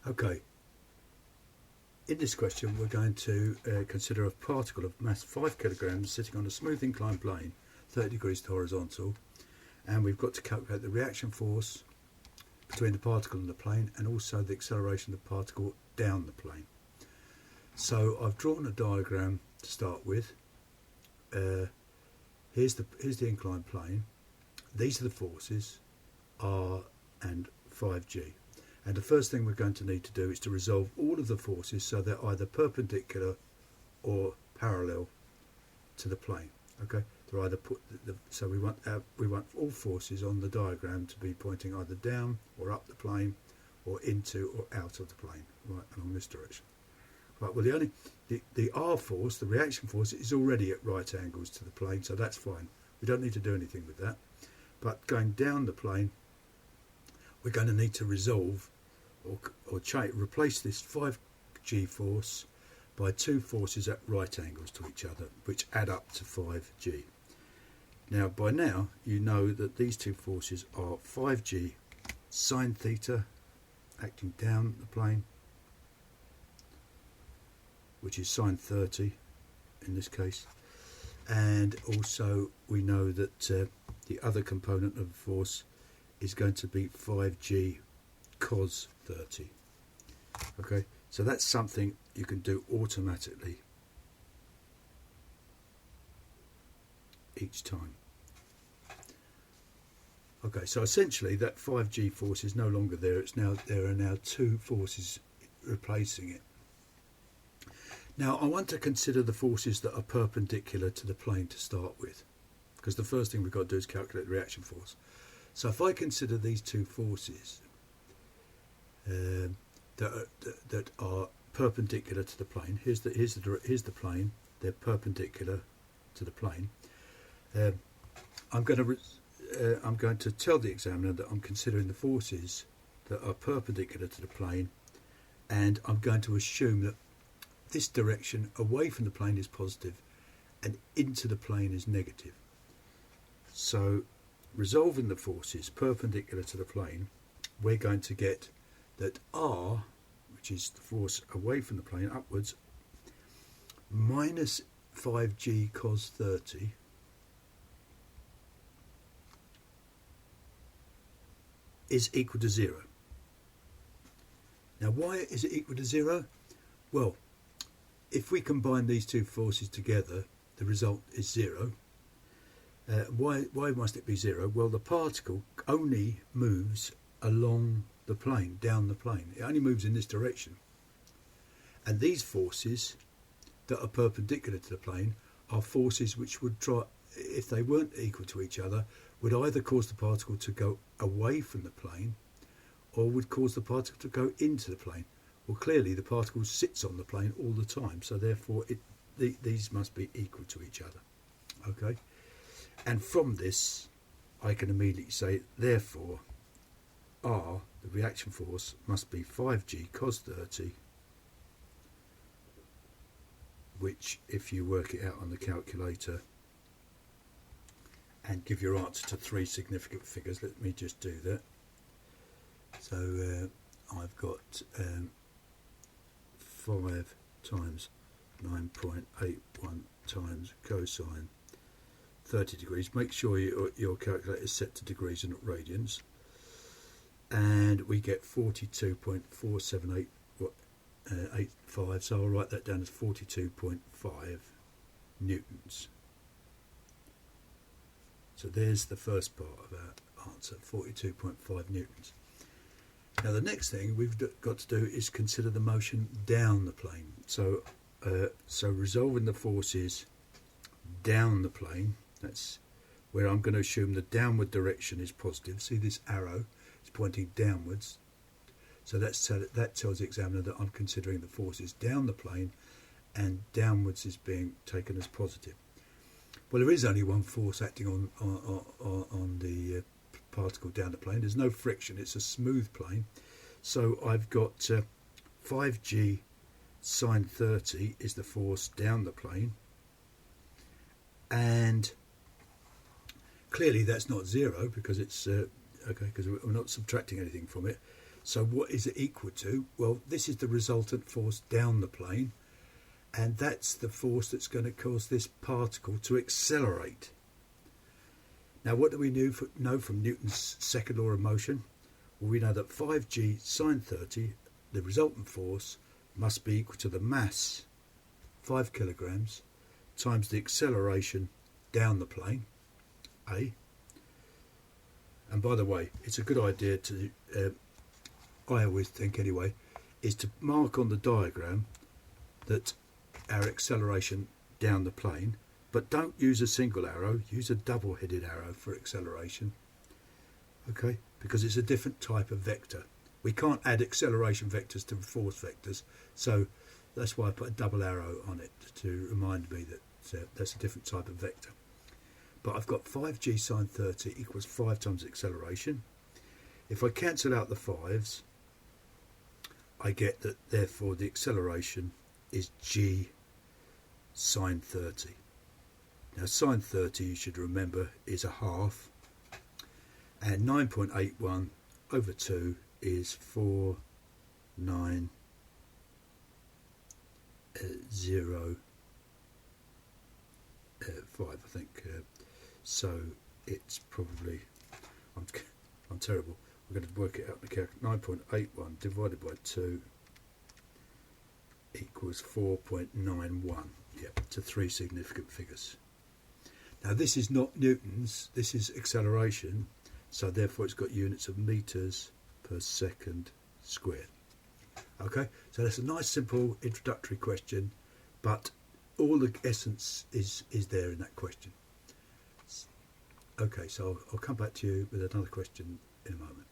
Okay, in this question we're going to consider a particle of mass 5 kilograms sitting on a smooth inclined plane 30 degrees to horizontal, and we've got to calculate the reaction force between the particle and the plane, and also the acceleration of the particle down the plane. So I've drawn a diagram to start with. Here's the inclined plane. These are the forces R and 5G. And the first thing we're going to need to do is to resolve all of the forces so they're either perpendicular or parallel to the plane. Okay, they're either so we want all forces on the diagram to be pointing either down or up the plane, or into or out of the plane, right along this direction. Right. Well, the R force, the reaction force, is already at right angles to the plane, so that's fine. We don't need to do anything with that. But going down the plane, we're going to need to resolve or replace this 5G force by two forces at right angles to each other, which add up to 5G. Now, by now, you know that these two forces are 5G sine theta acting down the plane, which is sine 30 in this case, and also we know that the other component of the force is going to be 5G cos 30. Okay, so that's something you can do automatically each time. Okay, so essentially that 5G force is no longer there. There are now two forces replacing it. Now I want to consider the forces that are perpendicular to the plane to start with, because the first thing we've got to do is calculate the reaction force. So if I consider these two forces that are perpendicular to the plane, here's the plane. They're perpendicular to the plane. I'm going to tell the examiner that I'm considering the forces that are perpendicular to the plane, and I'm going to assume that this direction away from the plane is positive and into the plane is negative. So resolving the forces perpendicular to the plane, we're going to get that R, which is the force away from the plane upwards, minus 5G cos 30 is equal to 0. Now why is it equal to 0? Well, if we combine these two forces together, the result is 0. Why must it be 0? Well, the particle only moves along the plane, down the plane. It only moves in this direction. And these forces that are perpendicular to the plane are forces which would try, if they weren't equal to each other, would either cause the particle to go away from the plane or would cause the particle to go into the plane. Well, clearly the particle sits on the plane all the time, so therefore these must be equal to each other. Okay? And from this, I can immediately say, therefore, R, the reaction force, must be 5G cos 30, which, if you work it out on the calculator and give your answer to 3 significant figures, let me just do that. So I've got 5 times 9.81 times cosine 30 degrees. Make sure your calculator is set to degrees and not radians. And we get 42.47885, so I'll write that down as 42.5 newtons. So there's the first part of our answer, 42.5 newtons. Now the next thing we've got to do is consider the motion down the plane. So resolving the forces down the plane, that's where I'm going to assume the downward direction is positive. See this arrow is pointing downwards. So that tells the examiner that I'm considering the forces down the plane, and downwards is being taken as positive. Well, there is only one force acting on the particle down the plane. There's no friction, it's a smooth plane. So I've got 5G sine 30 is the force down the plane, and clearly that's not 0 because it's okay, because we're not subtracting anything from it. So what is it equal to? Well, this is the resultant force down the plane, and that's the force that's going to cause this particle to accelerate. Now, what do we know from Newton's second law of motion? Well, we know that 5g sine 30, the resultant force, must be equal to the mass, 5 kilograms, times the acceleration down the plane, A. And by the way, it's a good idea to, I always think anyway, is to mark on the diagram that our acceleration down the plane, but don't use a single arrow, use a double-headed arrow for acceleration, okay, because it's a different type of vector. We can't add acceleration vectors to force vectors, so that's why I put a double arrow on it to remind me that that's a different type of vector. But I've got 5g sine 30 equals 5 times acceleration. If I cancel out the 5's, I get that therefore the acceleration is g sine 30. Now sine 30, you should remember, is a half, and 9.81 over 2 is 490, five, I think. So it's probably, I'm terrible. We're going to work it out in the calculator. 9.81 divided by 2 equals 4.91. Yep, to 3 significant figures. Now this is not newtons, this is acceleration, so therefore it's got units of meters per second squared. Okay, so that's a nice simple introductory question, but all the essence is there in that question. Okay, so I'll come back to you with another question in a moment.